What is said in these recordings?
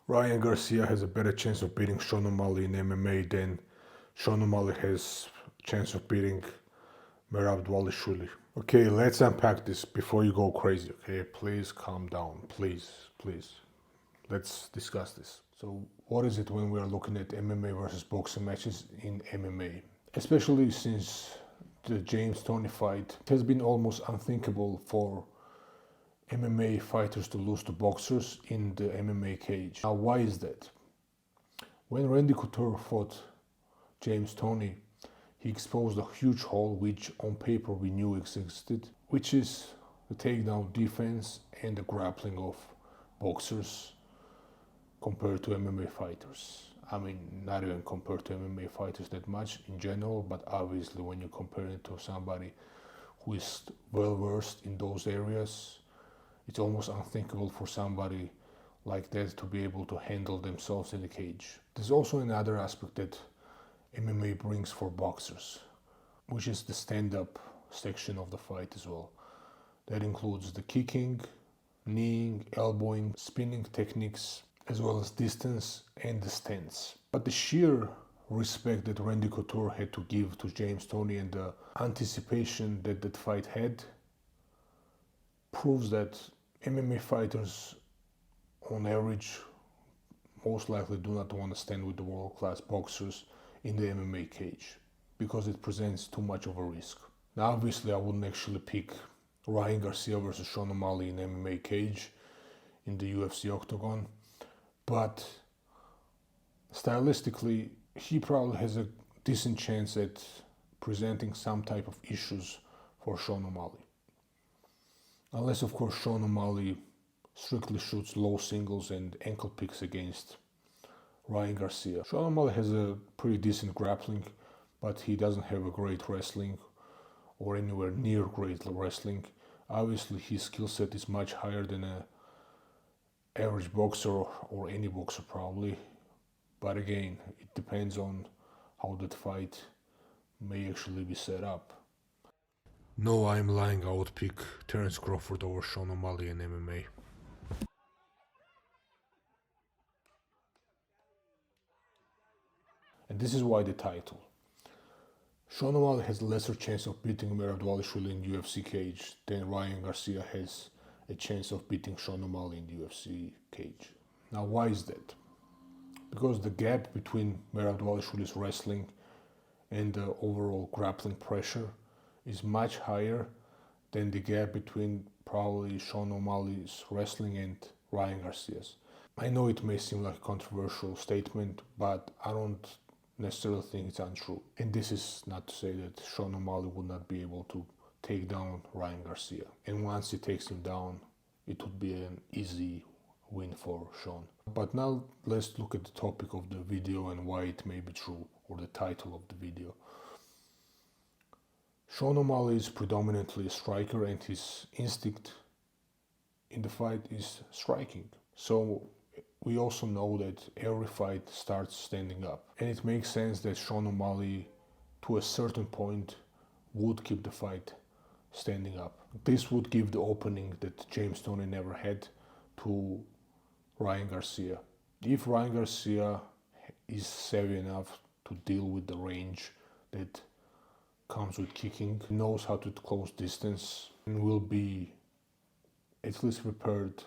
Ryan Garcia has a better chance of beating Sean O'Malley in MMA than Sean O'Malley has a chance of beating Merab Dvalishvili. Okay, let's unpack this before you go crazy, okay? Please calm down, please, please. Let's discuss this. So, what is it when we are looking at MMA versus boxing matches in MMA? Especially since the James Toney fight, it has been almost unthinkable for MMA fighters to lose to boxers in the MMA cage. Now, why is that? When Randy Couture fought James Toney, he exposed a huge hole which on paper we knew existed, which is the takedown defense and the grappling of boxers compared to MMA fighters. I mean, not even compared to MMA fighters that much in general, but obviously when you compare it to somebody who is well versed in those areas, it's almost unthinkable for somebody like that to be able to handle themselves in the cage. There's also another aspect that MMA brings for boxers, which is the stand-up section of the fight as well. That includes the kicking, kneeing, elbowing, spinning techniques, as well as distance and the stance. But the sheer respect that Randy Couture had to give to James Toney and the anticipation that that fight had proves that MMA fighters on average most likely do not want to stand with the world-class boxers in the MMA cage because it presents too much of a risk. Now obviously I wouldn't actually pick Ryan Garcia versus Sean O'Malley in MMA cage in the UFC Octagon, but stylistically he probably has a decent chance at presenting some type of issues for Sean O'Malley. Unless of course Sean O'Malley strictly shoots low singles and ankle picks against Ryan Garcia. Sean O'Malley has a pretty decent grappling, but he doesn't have a great wrestling or anywhere near great wrestling. Obviously his skill set is much higher than a average boxer or any boxer probably, but again it depends on how that fight may actually be set up. No, I'm lying, I would pick Terence Crawford over Sean O'Malley in MMA. And this is why the title. Sean O'Malley has a lesser chance of beating Merab Dvalishvili in UFC cage than Ryan Garcia has a chance of beating Sean O'Malley in the UFC cage. Now why is that? Because the gap between Merab Dvalishvili's wrestling and the overall grappling pressure is much higher than the gap between probably Sean O'Malley's wrestling and Ryan Garcia's. I know it may seem like a controversial statement, but I don't necessarily think it's untrue. And this is not to say that Sean O'Malley would not be able to take down Ryan Garcia. And once he takes him down, it would be an easy win for Sean. But now let's look at the topic of the video and why it may be true, or the title of the video. Sean O'Malley is predominantly a striker and his instinct in the fight is striking. So we also know that every fight starts standing up. And it makes sense that Sean O'Malley, to a certain point, would keep the fight standing up. This would give the opening that James Toney never had to Ryan Garcia. If Ryan Garcia is savvy enough to deal with the range that comes with kicking, knows how to close distance, and will be at least prepared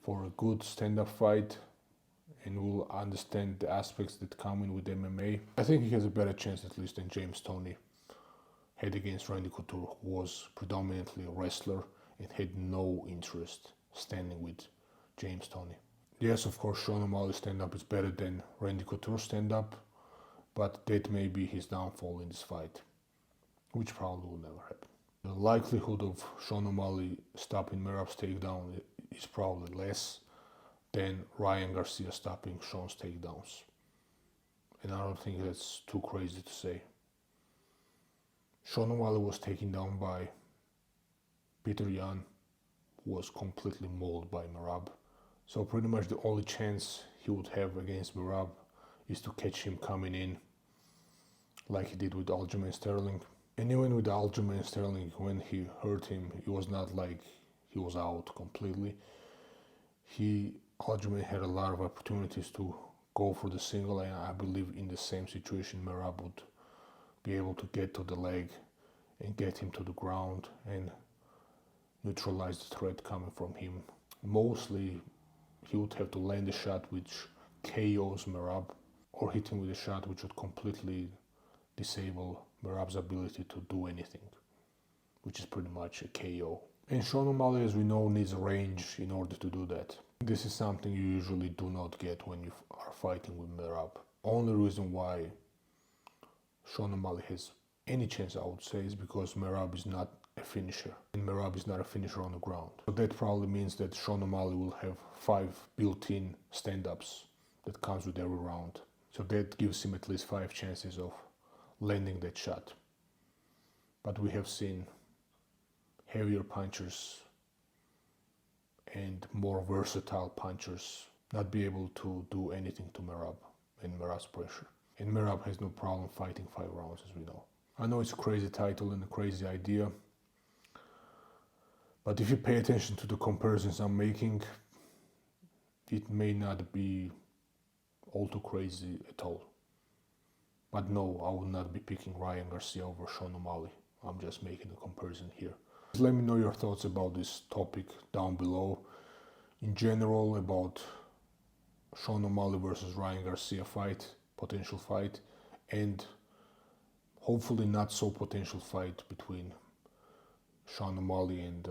for a good stand-up fight and will understand the aspects that come in with MMA, I think he has a better chance at least than James Toney had against Randy Couture, who was predominantly a wrestler and had no interest standing with James Toney. Yes, of course, Sean O'Malley's stand-up is better than Randy Couture's stand-up, but that may be his downfall in this fight, which probably will never happen. The likelihood of Sean O'Malley stopping Merab's takedown is probably less than Ryan Garcia stopping Sean's takedowns. And I don't think that's too crazy to say. Sean O'Malley was taken down by Peter Yan, who was completely mauled by Merab. So pretty much the only chance he would have against Merab is to catch him coming in like he did with Aljamain Sterling. And even with Aljamain Sterling, when he hurt him, it was not like he was out completely. He Aljamain had a lot of opportunities to go for the single, and I believe in the same situation Merab would be able to get to the leg and get him to the ground and neutralize the threat coming from him. Mostly he would have to land a shot which KOs Merab, or hit him with a shot which would completely disable Merab's ability to do anything, which is pretty much a KO. And Sean O'Malley, as we know, needs range in order to do that. This is something you usually do not get when you are fighting with Merab. Only reason why Sean O'Malley has any chance, I would say, is because Merab is not a finisher. And Merab is not a finisher on the ground. So that probably means that Sean O'Malley will have 5 built-in stand-ups that comes with every round. So that gives him at least 5 chances of landing that shot. But we have seen heavier punchers and more versatile punchers not be able to do anything to Merab and Merab's pressure. And Merab has no problem fighting 5 rounds, as we know. I know it's a crazy title and a crazy idea, but if you pay attention to the comparisons I'm making, it may not be all too crazy at all. But no, I would not be picking Ryan Garcia over Sean O'Malley. I'm just making a comparison here. Let me know your thoughts about this topic down below. In general, about Sean O'Malley versus Ryan Garcia fight, potential fight, and hopefully not so potential fight between Sean O'Malley and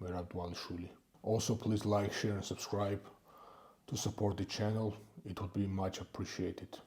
Merab Dvalishvili. Also, please like, share and subscribe to support the channel. It would be much appreciated.